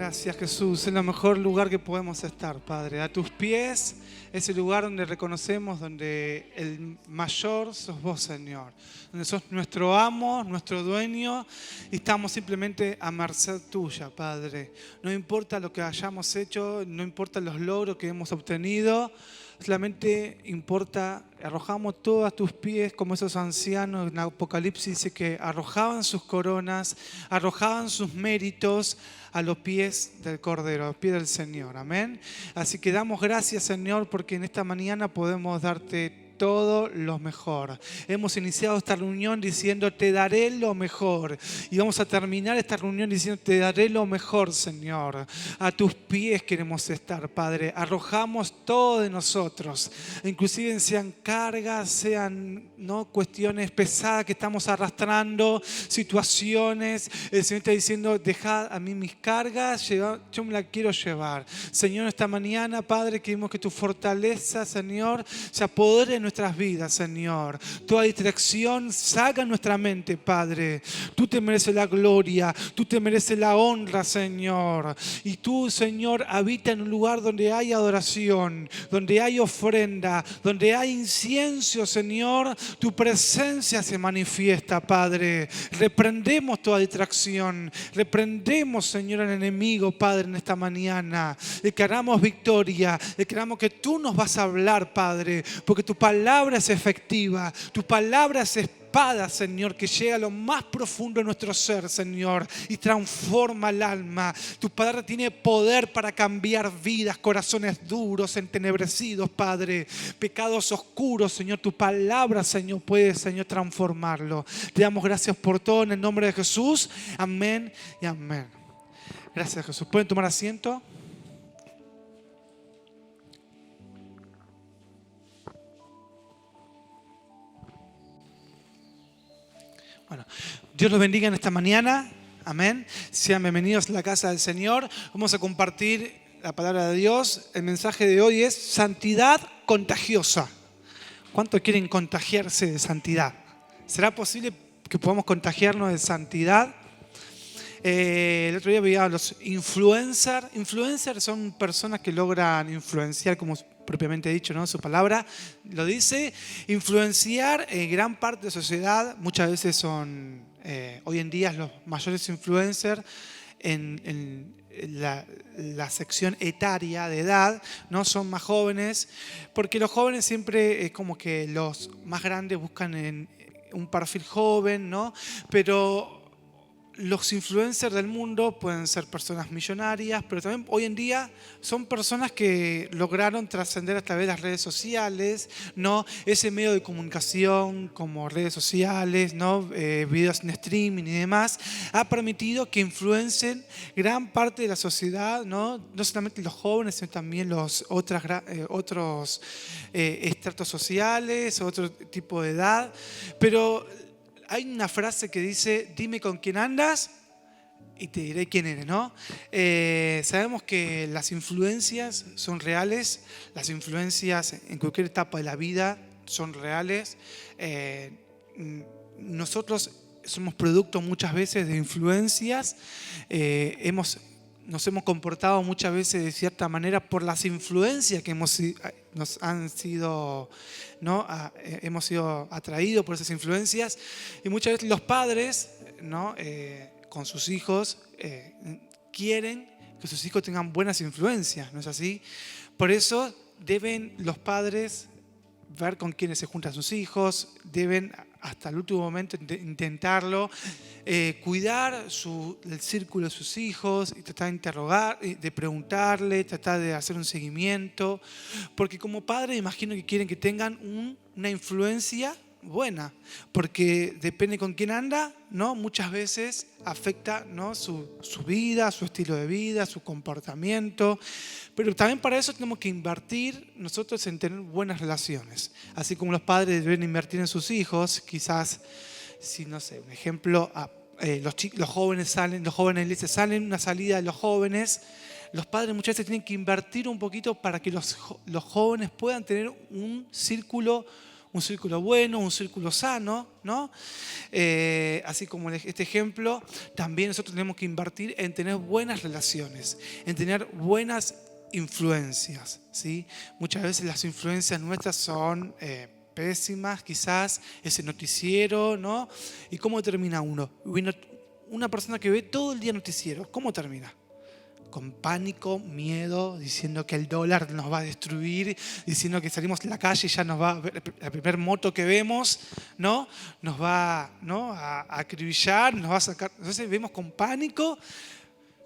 Gracias, Jesús. Es el mejor lugar que podemos estar, Padre. A tus pies es el lugar donde reconocemos, donde el mayor sos vos, Señor. Donde sos nuestro amo, nuestro dueño, y estamos simplemente a merced tuya, Padre. No importa lo que hayamos hecho, no importa los logros que hemos obtenido, solamente importa, arrojamos todo a tus pies como esos ancianos en Apocalipsis, dice que arrojaban sus coronas, arrojaban sus méritos a los pies del Cordero, a los pies del Señor. Amén. Así que damos gracias, Señor, porque en esta mañana podemos darte todo lo mejor. Hemos iniciado esta reunión diciendo te daré lo mejor, y vamos a terminar esta reunión diciendo te daré lo mejor, Señor. A tus pies queremos estar, Padre. Arrojamos todo de nosotros, inclusive sean cargas, sean cuestiones pesadas que estamos arrastrando, situaciones. El Señor está diciendo dejad a mí mis cargas, yo me la quiero llevar. Señor, esta mañana, Padre, queremos que tu fortaleza, Señor, se apodere en nuestras vidas, Señor. Toda distracción salga en nuestra mente, Padre. Tú te mereces la gloria, tú te mereces la honra, Señor. Y tú, Señor, habita en un lugar donde hay adoración, donde hay ofrenda, donde hay incienso, Señor. Tu presencia se manifiesta, Padre. Reprendemos toda distracción, reprendemos, Señor, al enemigo, Padre, en esta mañana. Declaramos victoria, declaramos que tú nos vas a hablar, Padre, porque tu palabra es efectiva, tu palabra es espada, Señor, que llega a lo más profundo de nuestro ser, Señor, y transforma el alma. Tu palabra tiene poder para cambiar vidas, corazones duros, entenebrecidos, Padre, pecados oscuros, Señor. Tu palabra, Señor, puede, Señor, transformarlo. Te damos gracias por todo en el nombre de Jesús. Amén y amén. Gracias, Jesús. ¿Pueden tomar asiento? Bueno, Dios los bendiga en esta mañana. Amén. Sean bienvenidos a la casa del Señor. Vamos a compartir la palabra de Dios. El mensaje de hoy es santidad contagiosa. ¿Cuántos quieren contagiarse de santidad? ¿Será posible que podamos contagiarnos de santidad? El otro día veía a los influencers. Influencers son personas que logran influenciar, como propiamente dicho, ¿no? Su palabra lo dice, influenciar gran parte de la sociedad. Muchas veces son, hoy en día, los mayores influencers en la sección etaria de edad, ¿no? Son más jóvenes, porque los jóvenes siempre es como que los más grandes buscan en un perfil joven, ¿no? Pero los influencers del mundo pueden ser personas millonarias, pero también hoy en día son personas que lograron trascender a través de las redes sociales, ¿no? Ese medio de comunicación como redes sociales, ¿no? Videos en streaming y demás, ha permitido que influencien gran parte de la sociedad, ¿no? No solamente los jóvenes, sino también los otros estratos sociales, otro tipo de edad. Pero hay una frase que dice, dime con quién andas y te diré quién eres, ¿no? Sabemos que las influencias son reales, las influencias en cualquier etapa de la vida son reales. Nosotros somos producto muchas veces de influencias, nos hemos comportado muchas veces de cierta manera por las influencias que nos han sido, ¿no? Hemos sido atraídos por esas influencias, y muchas veces los padres, ¿no? Con sus hijos quieren que sus hijos tengan buenas influencias, ¿no es así? Por eso deben los padres ver con quiénes se juntan sus hijos, deben hasta el último momento intentarlo, cuidar el círculo de sus hijos y tratar de interrogar, de preguntarle, tratar de hacer un seguimiento, porque como padre imagino que quieren que tengan una influencia buena, porque depende con quién anda, ¿no? Muchas veces afecta, ¿no? su vida, su estilo de vida, su comportamiento. Pero también para eso tenemos que invertir nosotros en tener buenas relaciones. Así como los padres deben invertir en sus hijos, quizás, si no sé, un ejemplo, los jóvenes salen, los jóvenes de la iglesia salen, una salida de los jóvenes, los padres muchas veces tienen que invertir un poquito para que los jóvenes puedan tener un círculo, un círculo bueno, un círculo sano, ¿no? Así como este ejemplo, también nosotros tenemos que invertir en tener buenas relaciones, en tener buenas influencias, ¿sí? Muchas veces las influencias nuestras son pésimas, quizás ese noticiero, ¿no? ¿Y cómo termina uno? Una persona que ve todo el día noticiero, ¿cómo termina? Con pánico, miedo, diciendo que el dólar nos va a destruir, diciendo que salimos a la calle y ya nos va a ver, la primer moto que vemos, ¿no? Nos va, ¿no?, a acribillar, nos va a sacar. Entonces vemos con pánico,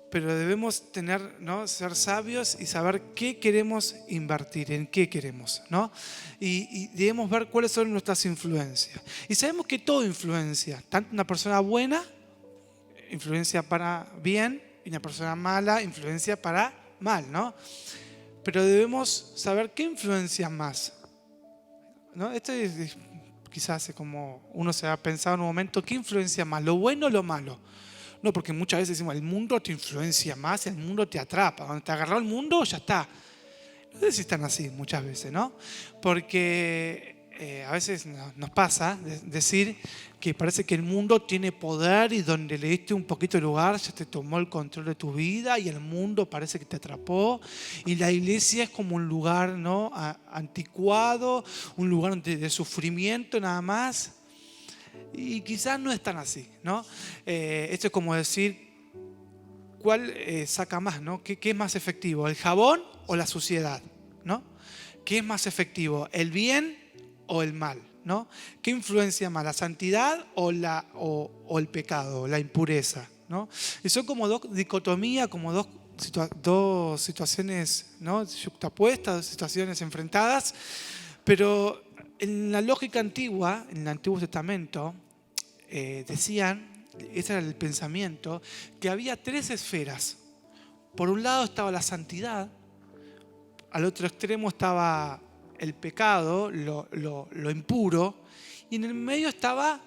pero debemos tener, ¿no?, ser sabios y saber qué queremos invertir, en qué queremos, ¿no? Y debemos ver cuáles son nuestras influencias. Y sabemos que todo influencia, tanto una persona buena, influencia para bien, y una persona mala, influencia para mal, ¿no? Pero debemos saber qué influencia más, ¿no? Esto es quizás como uno se ha pensado en un momento, ¿qué influencia más? ¿Lo bueno o lo malo? No, porque muchas veces decimos, el mundo te influencia más, el mundo te atrapa. Cuando te agarró el mundo, ya está. No sé si están así muchas veces, ¿no? Porque a veces nos pasa decir que parece que el mundo tiene poder y donde le diste un poquito de lugar ya te tomó el control de tu vida y el mundo parece que te atrapó y la iglesia es como un lugar, ¿no?, anticuado, un lugar de sufrimiento nada más. Y quizás no es tan así, ¿no? Esto es como decir, ¿cuál saca más, ¿no? ¿Qué es más efectivo, el jabón o la suciedad, ¿no? ¿Qué es más efectivo, el bien o el mal, ¿no? ¿Qué influencia más, la santidad o el pecado, la impureza, ¿no? Y son como dos dicotomías, como dos situaciones, ¿no?, yuxtapuestas, dos situaciones enfrentadas, pero en la lógica antigua, en el Antiguo Testamento, decían, ese era el pensamiento, que había tres esferas. Por un lado estaba la santidad, al otro extremo estaba el pecado, lo impuro, y en el medio estaba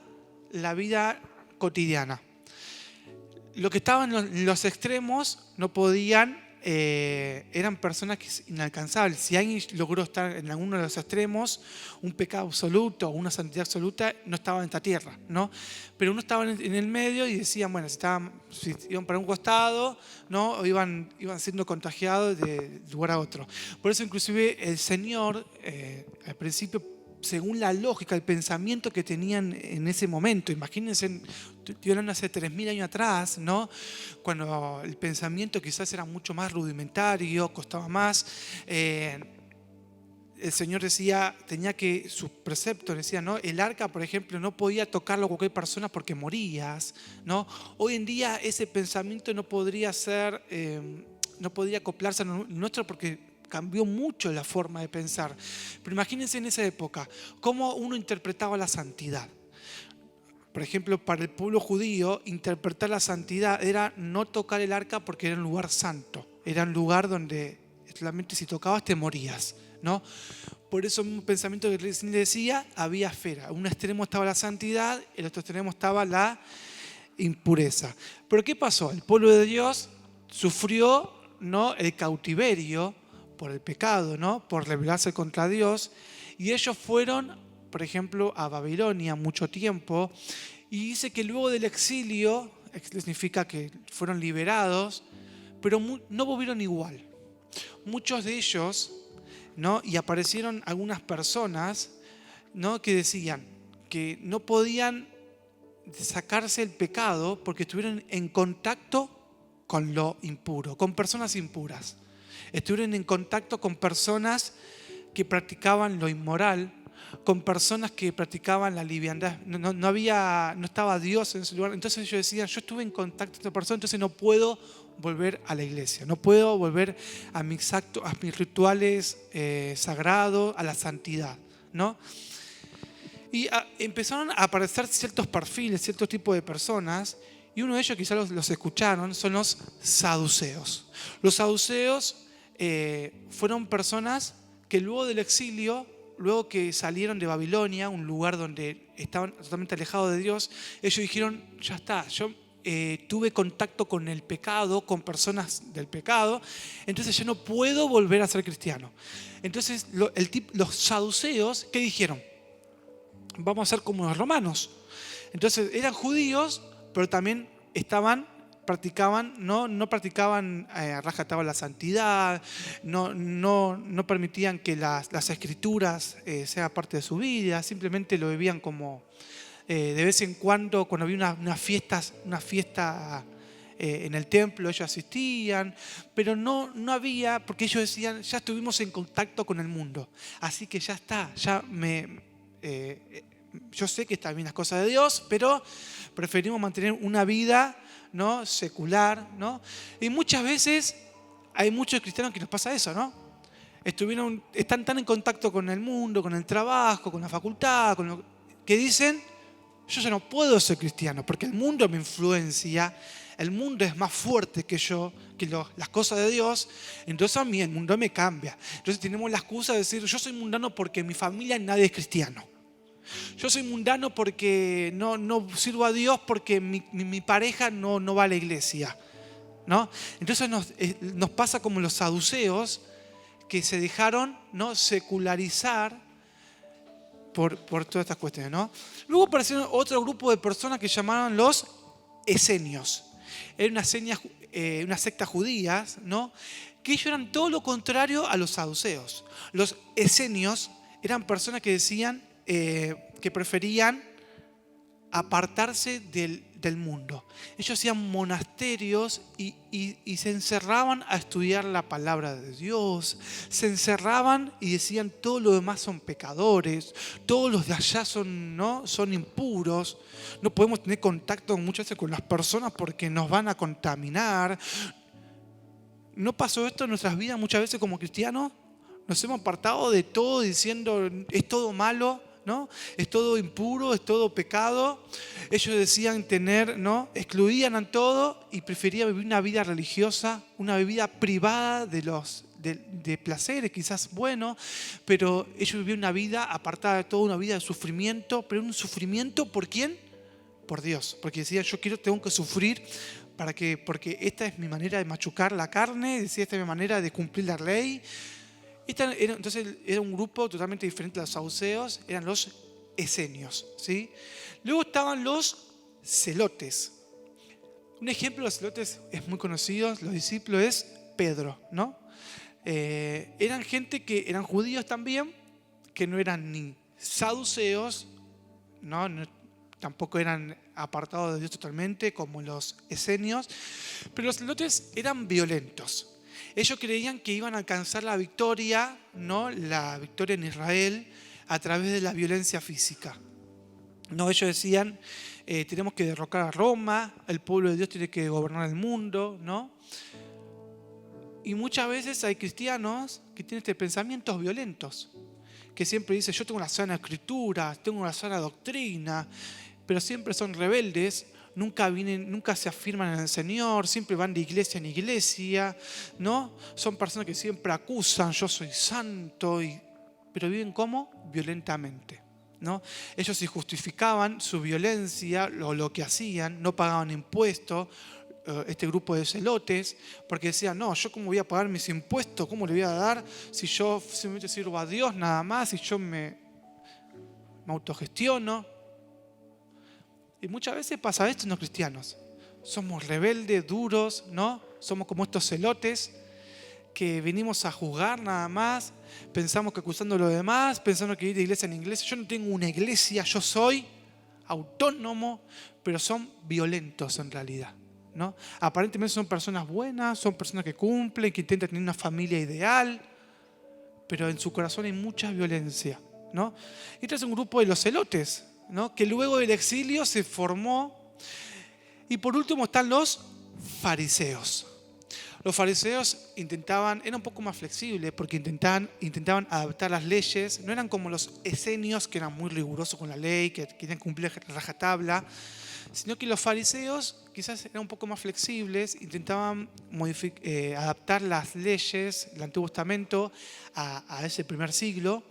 la vida cotidiana. Los que estaban en los extremos no podían, eran personas inalcanzables. Si alguien logró estar en alguno de los extremos, un pecado absoluto o una santidad absoluta, no estaba en esta tierra, ¿no? Pero uno estaba en el medio y decían, bueno, si iban para un costado, ¿no?, o iban siendo contagiados de lugar a otro. Por eso inclusive el Señor, al principio, según la lógica, el pensamiento que tenían en ese momento. Imagínense, estoy hablando hace 3000 años atrás, ¿no?, cuando el pensamiento quizás era mucho más rudimentario, costaba más. El Señor decía, sus preceptos decían, ¿no?, el arca, por ejemplo, no podía tocarlo cualquier persona porque morías, ¿no? Hoy en día ese pensamiento no podría acoplarse a nuestro porque cambió mucho la forma de pensar. Pero imagínense en esa época, cómo uno interpretaba la santidad. Por ejemplo, para el pueblo judío, interpretar la santidad era no tocar el arca porque era un lugar santo. Era un lugar donde solamente si tocabas te morías, ¿no? Por eso un pensamiento que recién decía, había esfera. En un extremo estaba la santidad, en el otro extremo estaba la impureza. Pero ¿qué pasó? El pueblo de Dios sufrió, ¿no?, el cautiverio por el pecado, ¿no?, por rebelarse contra Dios, y ellos fueron, por ejemplo, a Babilonia mucho tiempo, y dice que luego del exilio, significa que fueron liberados, pero no volvieron igual. Muchos de ellos, ¿no?, y aparecieron algunas personas, ¿no?, que decían que no podían sacarse el pecado porque estuvieron en contacto con lo impuro, con personas impuras. Estuvieron en contacto con personas que practicaban lo inmoral, con personas que practicaban la liviandad. No estaba Dios en ese lugar. Entonces ellos decían, yo estuve en contacto con esta persona, entonces no puedo volver a la iglesia, no puedo volver a mis rituales sagrados, a la santidad, ¿no? Y empezaron a aparecer ciertos perfiles, ciertos tipos de personas, y uno de ellos quizás los escucharon, son los saduceos. Los saduceos fueron personas que luego del exilio, luego que salieron de Babilonia, un lugar donde estaban totalmente alejados de Dios, ellos dijeron, ya está, yo tuve contacto con el pecado, con personas del pecado, entonces ya no puedo volver a ser cristiano. Entonces los saduceos, ¿qué dijeron? vamos a ser como los romanos. Entonces eran judíos, pero también practicaban, no practicaban a rajatabla la santidad, no permitían que las escrituras sean parte de su vida, simplemente lo vivían como de vez en cuando había una fiesta en el templo, ellos asistían, pero no había, porque ellos decían, ya estuvimos en contacto con el mundo, así que ya está, yo sé que están bien las cosas de Dios, pero preferimos mantener una vida, ¿no?, secular, ¿no? Y muchas veces hay muchos cristianos que nos pasa eso, ¿no? Están tan en contacto con el mundo, con el trabajo, con la facultad, que dicen, yo ya no puedo ser cristiano porque el mundo me influencia, el mundo es más fuerte que yo, las cosas de Dios, entonces a mí el mundo me cambia. Entonces tenemos la excusa de decir, yo soy mundano porque en mi familia nadie es cristiano. Yo soy mundano porque no sirvo a Dios porque mi pareja no va a la iglesia, ¿no? Entonces nos pasa como los saduceos que se dejaron, ¿no?, secularizar por todas estas cuestiones, ¿no? Luego aparecieron otro grupo de personas que llamaban los esenios. Era una secta judía, ¿no?, que ellos eran todo lo contrario a los saduceos. Los esenios eran personas que decían que preferían apartarse del mundo. Ellos hacían monasterios y se encerraban a estudiar la palabra de Dios, se encerraban y decían todos los demás son pecadores, todos los de allá son impuros, no podemos tener contacto muchas veces con las personas porque nos van a contaminar. ¿No pasó esto en nuestras vidas muchas veces como cristianos? Nos hemos apartado de todo diciendo es todo malo, ¿no? Es todo impuro, es todo pecado. Ellos decían excluían a todo y preferían vivir una vida religiosa, una vida privada de placeres, quizás bueno, pero ellos vivían una vida apartada de todo, una vida de sufrimiento, pero un sufrimiento ¿por quién? Por Dios, porque decían tengo que sufrir porque esta es mi manera de machucar la carne, decía esta es mi manera de cumplir la ley. Entonces era un grupo totalmente diferente a los saduceos, eran los esenios, ¿sí? Luego estaban los celotes. Un ejemplo de los celotes es muy conocido, los discípulos es Pedro, ¿no? Eran gente que eran judíos también, que no eran ni saduceos, tampoco eran apartados de Dios totalmente como los esenios, pero los celotes eran violentos. Ellos creían que iban a alcanzar la victoria, ¿no?, la victoria en Israel a través de la violencia física. No, ellos decían, tenemos que derrocar a Roma, el pueblo de Dios tiene que gobernar el mundo, ¿no? Y muchas veces hay cristianos que tienen pensamientos violentos, que siempre dicen, yo tengo una sana escritura, tengo una sana doctrina, pero siempre son rebeldes. Nunca se afirman en el Señor, siempre van de iglesia en iglesia, ¿no? Son personas que siempre acusan, yo soy santo, pero viven ¿cómo? Violentamente, ¿no? Ellos se justificaban su violencia, lo que hacían, no pagaban impuestos, este grupo de celotes, porque decían, no, yo cómo voy a pagar mis impuestos, cómo le voy a dar si yo simplemente sirvo a Dios nada más, si yo me autogestiono. Y muchas veces pasa esto en los cristianos. Somos rebeldes, duros, ¿no? Somos como estos celotes que venimos a juzgar nada más. Pensamos que acusando a los demás, pensando que ir de iglesia en iglesia. Yo no tengo una iglesia, yo soy autónomo, pero son violentos en realidad, ¿no? Aparentemente son personas buenas, son personas que cumplen, que intentan tener una familia ideal, pero en su corazón hay mucha violencia, ¿no? Este es un grupo de los celotes, ¿no?, que luego del exilio se formó. Y por último están los fariseos. Los fariseos eran un poco más flexibles porque intentaban adaptar las leyes. No eran como los esenios, que eran muy rigurosos con la ley, que querían cumplir rajatabla, sino que los fariseos quizás eran un poco más flexibles, intentaban adaptar las leyes del Antiguo Testamento a ese primer siglo,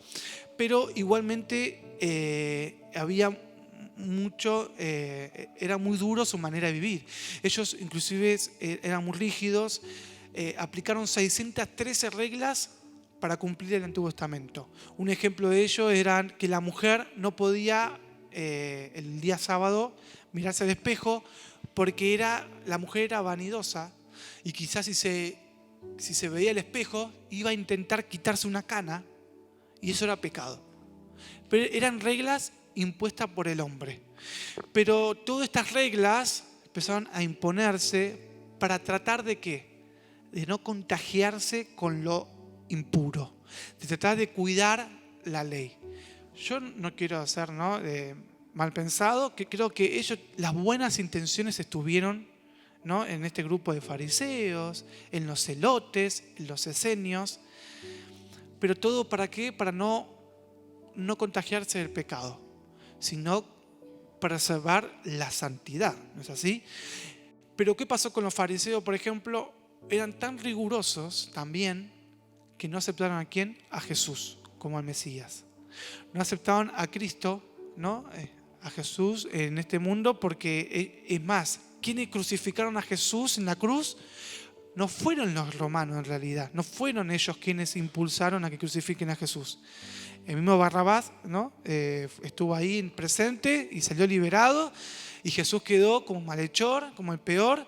pero igualmente era muy duro su manera de vivir. Ellos inclusive eran muy rígidos, aplicaron 613 reglas para cumplir el Antiguo Testamento. Un ejemplo de ello era que la mujer no podía el día sábado mirarse al espejo porque la mujer era vanidosa y quizás si se veía el espejo iba a intentar quitarse una cana y eso era pecado. Pero eran reglas impuestas por el hombre. Pero todas estas reglas empezaron a imponerse para tratar de ¿qué? De no contagiarse con lo impuro, de tratar de cuidar la ley. Yo no quiero ser mal pensado, que creo que ellos, las buenas intenciones estuvieron, ¿no?, en este grupo de fariseos, en los celotes, en los esenios, pero todo ¿para qué? Para no contagiarse del pecado, sino preservar la santidad, ¿no es así? Pero ¿qué pasó con los fariseos, por ejemplo? Eran tan rigurosos también que no aceptaron ¿a quién? A Jesús como al Mesías. No aceptaban a Cristo, ¿no?, a Jesús en este mundo, porque es más, quienes crucificaron a Jesús en la cruz no fueron los romanos en realidad, no fueron ellos quienes impulsaron a que crucifiquen a Jesús. El mismo Barrabás, ¿no?, estuvo ahí presente y salió liberado, y Jesús quedó como malhechor, como el peor.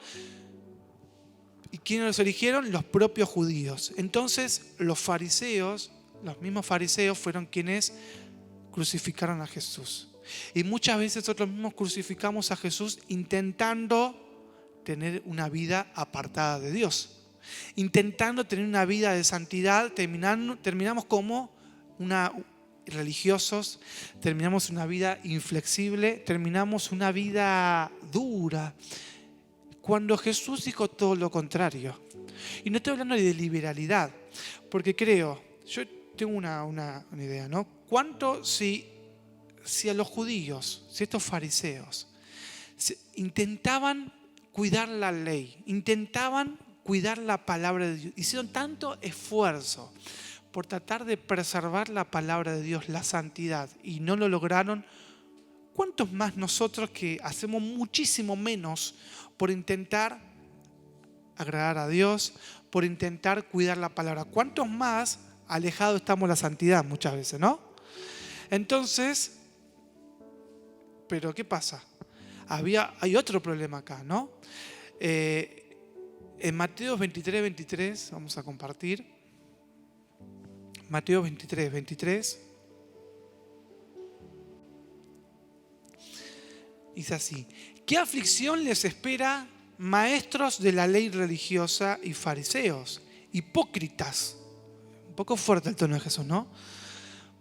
¿Y quiénes los eligieron? Los propios judíos. Entonces los fariseos, los mismos fariseos, fueron quienes crucificaron a Jesús. Y muchas veces nosotros mismos crucificamos a Jesús intentando tener una vida apartada de Dios, intentando tener una vida de santidad. Terminamos como religiosos, terminamos una vida inflexible, terminamos una vida dura, cuando Jesús dijo todo lo contrario. Y no estoy hablando de liberalidad, porque yo tengo una idea, ¿no? ¿Cuánto si a los judíos, si estos fariseos intentaban cuidar la ley, intentaban cuidar la palabra de Dios, hicieron tanto esfuerzo por tratar de preservar la palabra de Dios, la santidad, y no lo lograron? ¿Cuántos más nosotros que hacemos muchísimo menos por intentar agradar a Dios, por intentar cuidar la palabra? ¿Cuántos más alejados estamos de la santidad muchas veces, no? Entonces, ¿pero qué pasa? Hay otro problema acá, ¿no? En Mateo 23, vamos a compartir. Mateo 23. Dice así: ¿qué aflicción les espera, maestros de la ley religiosa y fariseos, hipócritas? Un poco fuerte el tono de Jesús, ¿no?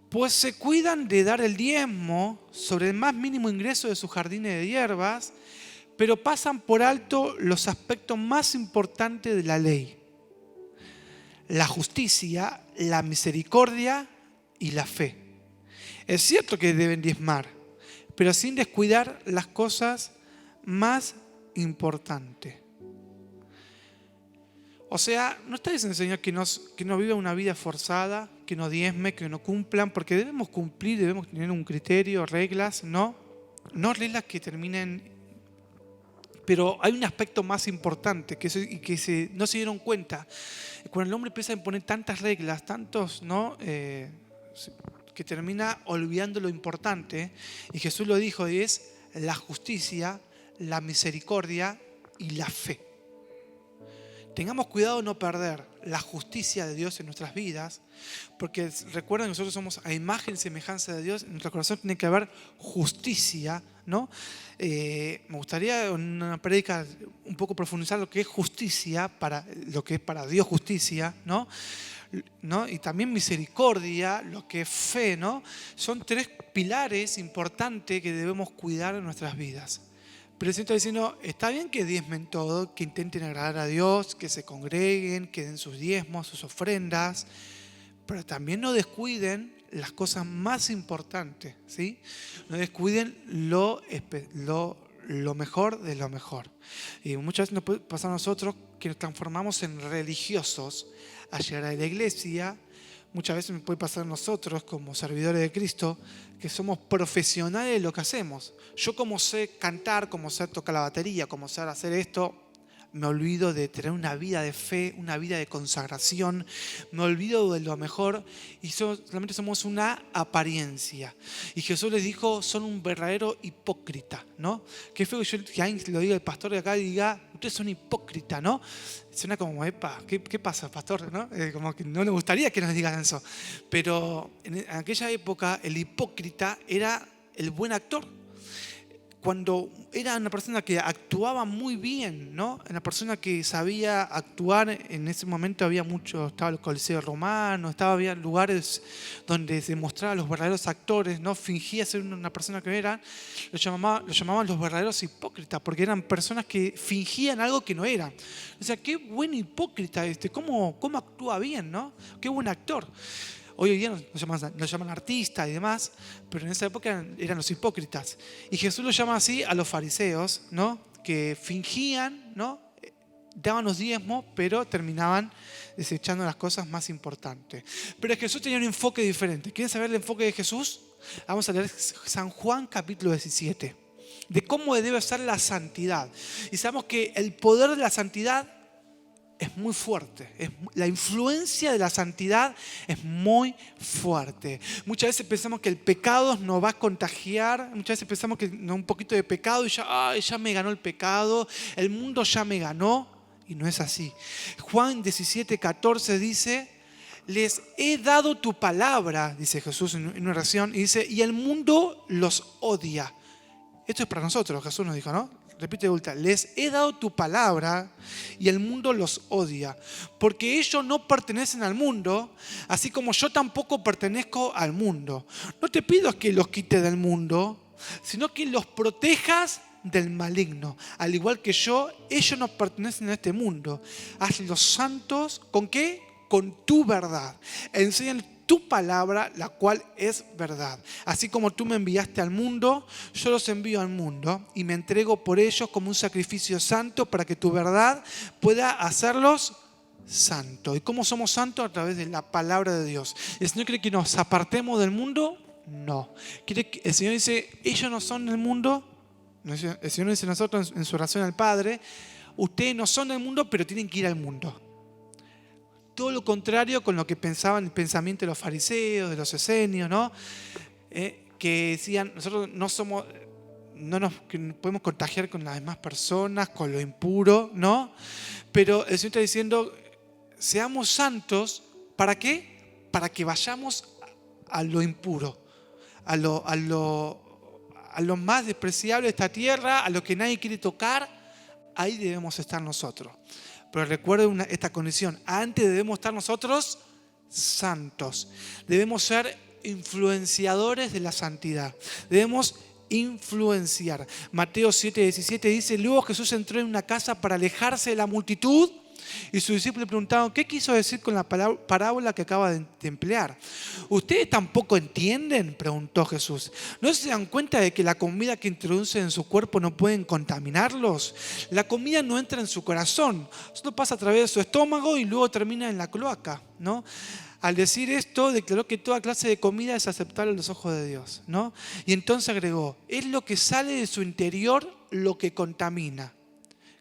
Pues se cuidan de dar el diezmo sobre el más mínimo ingreso de sus jardines de hierbas, pero pasan por alto los aspectos más importantes de la ley: la justicia, la misericordia y la fe. Es cierto que deben diezmar, pero sin descuidar las cosas más importantes. O sea, no está diciendo el Señor que no viva una vida forzada, que no diezme, que no cumplan, porque debemos cumplir, debemos tener un criterio, reglas, no reglas que terminen. Pero hay un aspecto más importante que no se dieron cuenta. Cuando el hombre empieza a imponer tantas reglas, que termina olvidando lo importante, y Jesús lo dijo, y es la justicia, la misericordia y la fe. Tengamos cuidado de no perder la justicia de Dios en nuestras vidas, porque recuerden que nosotros somos a imagen y semejanza de Dios. En nuestro corazón tiene que haber justicia, ¿no? Me gustaría en una prédica un poco profundizar lo que es justicia, lo que es para Dios justicia, ¿no? Y también misericordia, lo que es fe, ¿no? Son tres pilares importantes que debemos cuidar en nuestras vidas. Pero el Señor está diciendo, está bien que diezmen todo, que intenten agradar a Dios, que se congreguen, que den sus diezmos, sus ofrendas, pero también no descuiden las cosas más importantes, ¿sí? No descuiden lo mejor de lo mejor. Y muchas veces nos puede pasar a nosotros que nos transformamos en religiosos a llegar a la iglesia. Muchas veces nos puede pasar a nosotros como servidores de Cristo que somos profesionales de lo que hacemos. Yo como sé cantar, como sé tocar la batería, como sé hacer esto, me olvido de tener una vida de fe, una vida de consagración, me olvido de lo mejor y solamente somos una apariencia. Y Jesús les dijo, son un verdadero hipócrita, ¿no? Qué feo que alguien lo diga, el pastor de acá, y diga, ustedes son hipócritas, ¿no? Suena como, epa, ¿qué pasa, pastor? ¿No? Como que no le gustaría que nos digan eso. Pero en aquella época el hipócrita era el buen actor. Cuando era una persona que actuaba muy bien, ¿no? Una persona que sabía actuar. En ese momento había mucho, estaba el Coliseo Romano, había lugares donde se mostraban los verdaderos actores, ¿no? Fingía ser una persona que era, lo llamaban los verdaderos hipócritas, porque eran personas que fingían algo que no eran. O sea, qué buen hipócrita cómo actúa bien, ¿no? Qué buen actor. Hoy en día nos llaman artistas y demás, pero en esa época eran los hipócritas. Y Jesús los llama así a los fariseos, ¿no? Que fingían, ¿no? Daban los diezmos, pero terminaban desechando las cosas más importantes. Pero Jesús tenía un enfoque diferente. ¿Quieren saber el enfoque de Jesús? Vamos a leer San Juan capítulo 17, de cómo debe ser la santidad. Y sabemos que el poder de la santidad es muy fuerte. La influencia de la santidad es muy fuerte. Muchas veces pensamos que el pecado nos va a contagiar. Muchas veces pensamos que un poquito de pecado y ya me ganó el pecado. El mundo ya me ganó. Y no es así. Juan 17:14 dice, les he dado tu palabra, dice Jesús en una oración, y dice, y el mundo los odia. Esto es para nosotros, Jesús nos dijo, ¿no? Repite de vuelta, les he dado tu palabra y el mundo los odia, porque ellos no pertenecen al mundo, así como yo tampoco pertenezco al mundo. No te pido que los quites del mundo, sino que los protejas del maligno. Al igual que yo, ellos no pertenecen a este mundo. Hazlos santos, ¿con qué? Con tu verdad. Enseñan tu palabra, la cual es verdad. Así como tú me enviaste al mundo, yo los envío al mundo y me entrego por ellos como un sacrificio santo para que tu verdad pueda hacerlos santos. ¿Y cómo somos santos? A través de la palabra de Dios. ¿El Señor quiere que nos apartemos del mundo? No. El Señor dice, ellos no son del mundo. El Señor dice a nosotros en su oración al Padre, ustedes no son del mundo, pero tienen que ir al mundo. Todo lo contrario con lo que pensaban el pensamiento de los fariseos, de los esenios, ¿no? Que decían, nosotros no nos podemos contagiar con las demás personas, con lo impuro, ¿no? Pero el Señor está diciendo, seamos santos, ¿para qué? Para que vayamos a lo impuro, a lo más despreciable de esta tierra, a lo que nadie quiere tocar, ahí debemos estar nosotros. Pero recuerden esta condición, antes debemos estar nosotros santos. Debemos ser influenciadores de la santidad. Debemos influenciar. Mateo 7:17 dice, luego Jesús entró en una casa para alejarse de la multitud y sus discípulos le preguntaron, ¿qué quiso decir con la parábola que acaba de emplear? ¿Ustedes tampoco entienden?, preguntó Jesús. ¿No se dan cuenta de que la comida que introducen en su cuerpo no pueden contaminarlos? La comida no entra en su corazón, solo pasa a través de su estómago y luego termina en la cloaca, ¿no? Al decir esto, declaró que toda clase de comida es aceptable a los ojos de Dios, ¿no? Y entonces agregó, es lo que sale de su interior lo que contamina.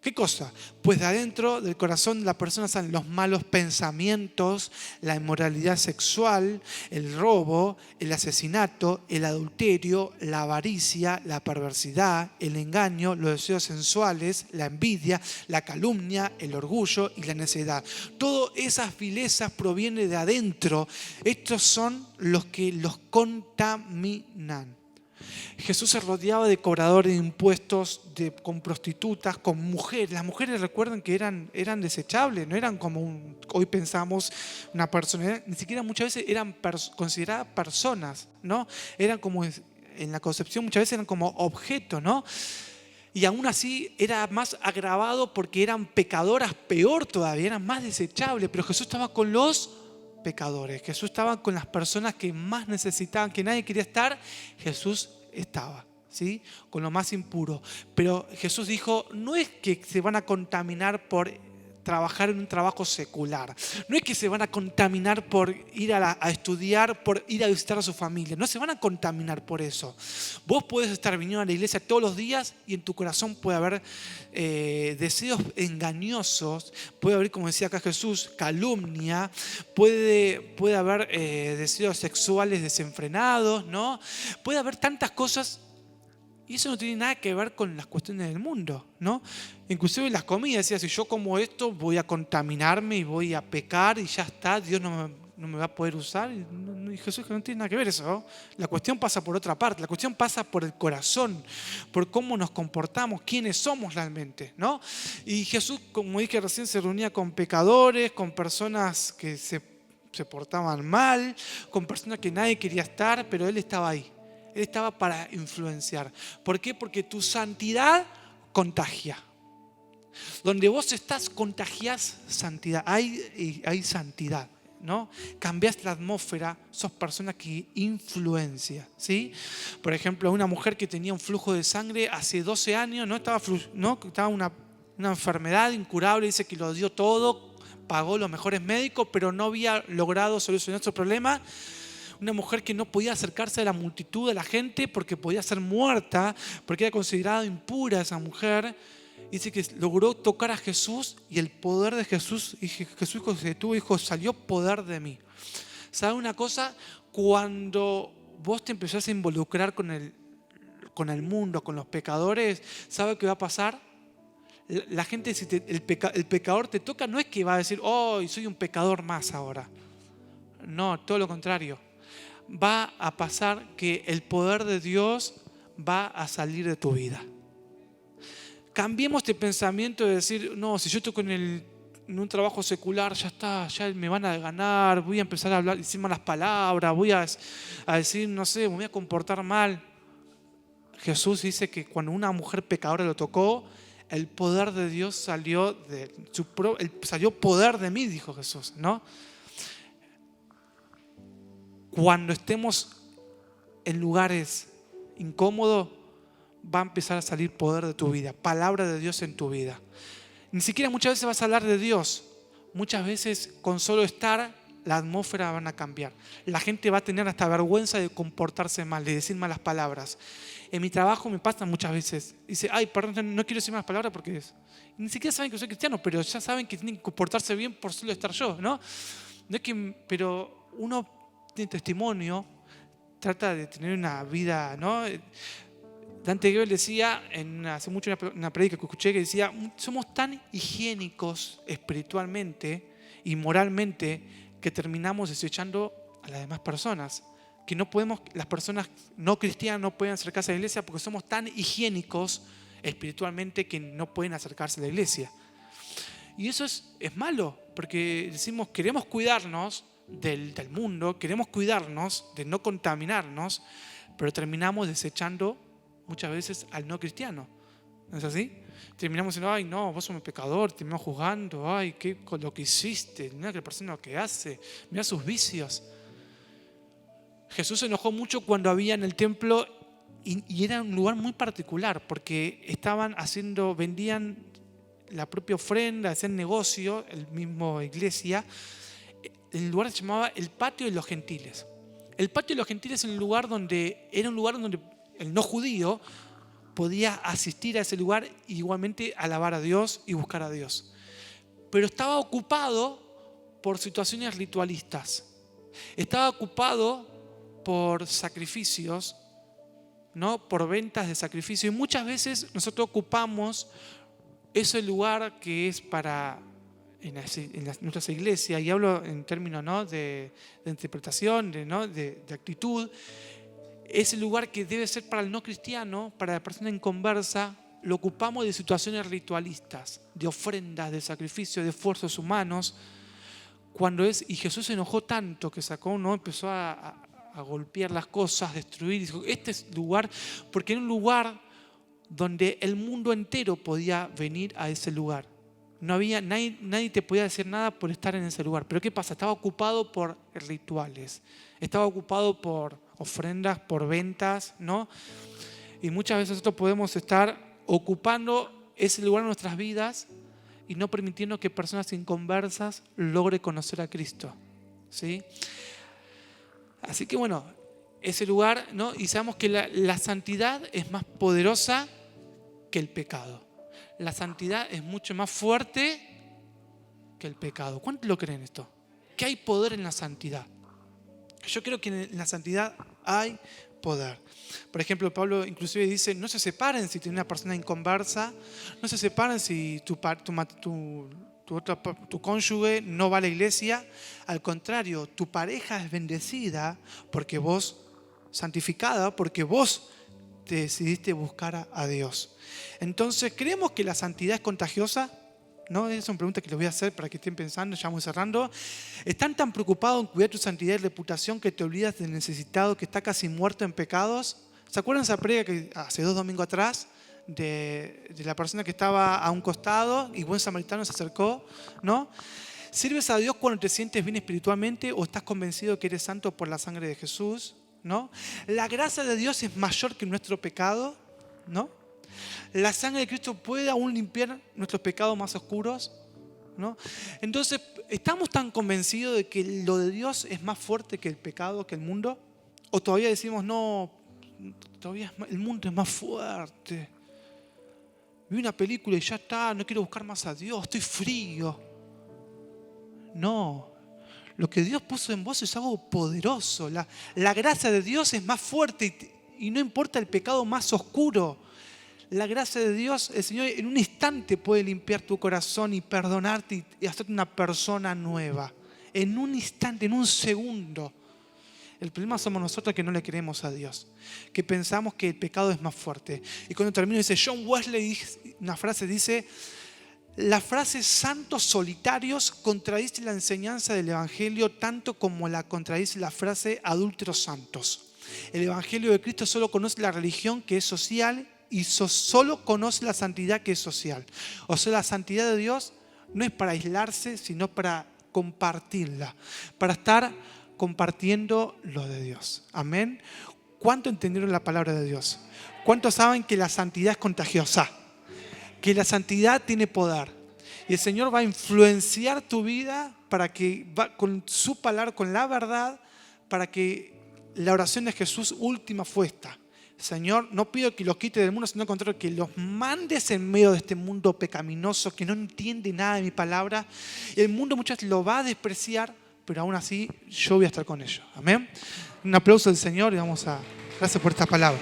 ¿Qué cosa? Pues de adentro del corazón de la persona salen los malos pensamientos, la inmoralidad sexual, el robo, el asesinato, el adulterio, la avaricia, la perversidad, el engaño, los deseos sensuales, la envidia, la calumnia, el orgullo y la necedad. Todas esas vilezas provienen de adentro. Estos son los que los contaminan. Jesús se rodeaba de cobradores de impuestos, con prostitutas, con mujeres. Las mujeres, recuerden que eran desechables, no eran como hoy pensamos una persona, ni siquiera muchas veces eran consideradas personas, ¿no? Eran como, en la concepción muchas veces eran como objetos, ¿no? Y aún así era más agravado porque eran pecadoras, peor todavía, eran más desechables. Pero Jesús estaba con los pecadores, Jesús estaba con las personas que más necesitaban, que nadie quería estar. Jesús estaba, ¿sí?, con lo más impuro. Pero Jesús dijo, no es que se van a contaminar por trabajar en un trabajo secular. No es que se van a contaminar por ir a estudiar, por ir a visitar a su familia. No se van a contaminar por eso. Vos podés estar viniendo a la iglesia todos los días y en tu corazón puede haber deseos engañosos, puede haber, como decía acá Jesús, calumnia, puede haber deseos sexuales desenfrenados, ¿no? Puede haber tantas cosas. Y eso no tiene nada que ver con las cuestiones del mundo, ¿no? Inclusive las comidas, decía, si yo como esto voy a contaminarme y voy a pecar y ya está, Dios no me va a poder usar. Y Jesús que no tiene nada que ver eso, ¿no? La cuestión pasa por otra parte, la cuestión pasa por el corazón, por cómo nos comportamos, quiénes somos realmente, ¿no? Y Jesús, como dije recién, se reunía con pecadores, con personas que se portaban mal, con personas que nadie quería estar, pero Él estaba ahí. Él estaba para influenciar. ¿Por qué? Porque tu santidad contagia. Donde vos estás, contagiás santidad. Hay santidad, ¿no? Cambiás la atmósfera, sos persona que influencia, ¿sí? Por ejemplo, una mujer que tenía un flujo de sangre hace 12 años, estaba una enfermedad incurable, dice que lo dio todo, pagó los mejores médicos, pero no había logrado solucionar su problema. Una mujer que no podía acercarse a la multitud de la gente porque podía ser muerta, porque era considerada impura esa mujer. Dice que logró tocar a Jesús y el poder de Jesús, y Jesús se detuvo y dijo, salió poder de mí. ¿Sabe una cosa? Cuando vos te empezás a involucrar con el mundo, con los pecadores, ¿sabe qué va a pasar? La gente, si el pecador te toca, no es que va a decir, oh, soy un pecador más ahora. No, todo lo contrario. Va a pasar que el poder de Dios va a salir de tu vida. Cambiemos este pensamiento de decir, no, si yo estoy en un trabajo secular, ya está, ya me van a ganar, voy a empezar a hablar, decir malas palabras, voy a decir, no sé, me voy a comportar mal. Jesús dice que cuando una mujer pecadora lo tocó, el poder de Dios salió salió poder de mí, dijo Jesús, ¿no? Cuando estemos en lugares incómodos, va a empezar a salir poder de tu vida, palabra de Dios en tu vida. Ni siquiera muchas veces vas a hablar de Dios. Muchas veces con solo estar, la atmósfera va a cambiar. La gente va a tener hasta vergüenza de comportarse mal, de decir malas palabras. En mi trabajo me pasa muchas veces. Dice, ay, perdón, no quiero decir malas palabras porque es. Ni siquiera saben que soy cristiano, pero ya saben que tienen que comportarse bien por solo estar yo, ¿no? Pero uno tiene testimonio, trata de tener una vida, ¿no? Dante Gebel decía, hace mucho una prédica que escuché, que decía, somos tan higiénicos espiritualmente y moralmente que terminamos desechando a las demás personas. Que no podemos, las personas no cristianas no pueden acercarse a la iglesia porque somos tan higiénicos espiritualmente que no pueden acercarse a la iglesia. Y eso es malo, porque decimos, queremos cuidarnos del mundo, queremos cuidarnos de no contaminarnos, pero terminamos desechando muchas veces al no cristiano. ¿No es así? Terminamos diciendo, ay no, vos sos un pecador, terminamos juzgando, ay, qué con lo que hiciste, mira qué persona lo que hace, mira sus vicios. Jesús se enojó mucho cuando había en el templo y era un lugar muy particular porque vendían la propia ofrenda, hacían negocio, el mismo iglesia. El lugar se llamaba el Patio de los Gentiles. El Patio de los Gentiles era un lugar donde el no judío podía asistir a ese lugar e igualmente alabar a Dios y buscar a Dios. Pero estaba ocupado por situaciones ritualistas. Estaba ocupado por sacrificios, ¿no? Por ventas de sacrificio. Y muchas veces nosotros ocupamos ese lugar que es en nuestras iglesias, y hablo en términos, ¿no? de interpretación, de actitud. Ese lugar que debe ser para el no cristiano, para la persona inconversa, lo ocupamos de situaciones ritualistas, de ofrendas, de sacrificios, de esfuerzos humanos. Y Jesús se enojó tanto que empezó a golpear las cosas, destruir, y dijo, este es lugar, porque era un lugar donde el mundo entero podía venir a ese lugar. No había nadie te podía decir nada por estar en ese lugar. Pero ¿qué pasa? Estaba ocupado por rituales, estaba ocupado por ofrendas, por ventas, ¿no? Y muchas veces nosotros podemos estar ocupando ese lugar en nuestras vidas y no permitiendo que personas inconversas logren conocer a Cristo. ¿Sí? Así que bueno, ese lugar, ¿no? Y sabemos que la santidad es más poderosa que el pecado. La santidad es mucho más fuerte que el pecado. ¿Cuántos lo creen esto? Que hay poder en la santidad. Yo creo que en la santidad hay poder. Por ejemplo, Pablo inclusive dice, no se separen si tiene una persona inconversa, no se separen si tu cónyuge no va a la iglesia. Al contrario, tu pareja es bendecida porque vos, santificada, porque vos te decidiste buscar a Dios. Entonces, ¿creemos que la santidad es contagiosa? ¿No? Esa es una pregunta que les voy a hacer para que estén pensando, ya vamos cerrando. ¿Están tan preocupados en cuidar tu santidad y reputación que te olvidas del necesitado que está casi muerto en pecados? ¿Se acuerdan esa predica que hace 2 domingos atrás de la persona que estaba a un costado y buen samaritano se acercó? ¿No? ¿Sirves a Dios cuando te sientes bien espiritualmente o estás convencido que eres santo por la sangre de Jesús? ¿No? ¿La gracia de Dios es mayor que nuestro pecado? ¿No? ¿La sangre de Cristo puede aún limpiar nuestros pecados más oscuros? ¿No? Entonces, ¿estamos tan convencidos de que lo de Dios es más fuerte que el pecado, que el mundo? ¿O todavía decimos, no, todavía el mundo es más fuerte? Vi una película y ya está, no quiero buscar más a Dios, estoy frío. No, lo que Dios puso en vos es algo poderoso. La gracia de Dios es más fuerte y no importa el pecado más oscuro. La gracia de Dios, el Señor en un instante puede limpiar tu corazón y perdonarte y hacerte una persona nueva. En un instante, en un segundo. El problema somos nosotros que no le creemos a Dios, que pensamos que el pecado es más fuerte. Y cuando termino dice, John Wesley, una frase dice, la frase santos solitarios contradice la enseñanza del Evangelio tanto como la contradice la frase adúlteros santos. El Evangelio de Cristo solo conoce la religión que es social y solo conoce la santidad que es social. O sea, la santidad de Dios no es para aislarse, sino para compartirla, para estar compartiendo lo de Dios. Amén. ¿Cuánto entendieron la palabra de Dios? ¿Cuántos saben que la santidad es contagiosa? Que la santidad tiene poder. Y el Señor va a influenciar tu vida para que, con su palabra, con la verdad, para que la oración de Jesús última fue esta. Señor, no pido que los quites del mundo, sino al contrario, que los mandes en medio de este mundo pecaminoso que no entiende nada de mi palabra. Y el mundo muchas veces lo va a despreciar, pero aún así yo voy a estar con ellos. Amén. Un aplauso al Señor y vamos a... Gracias por esta palabra.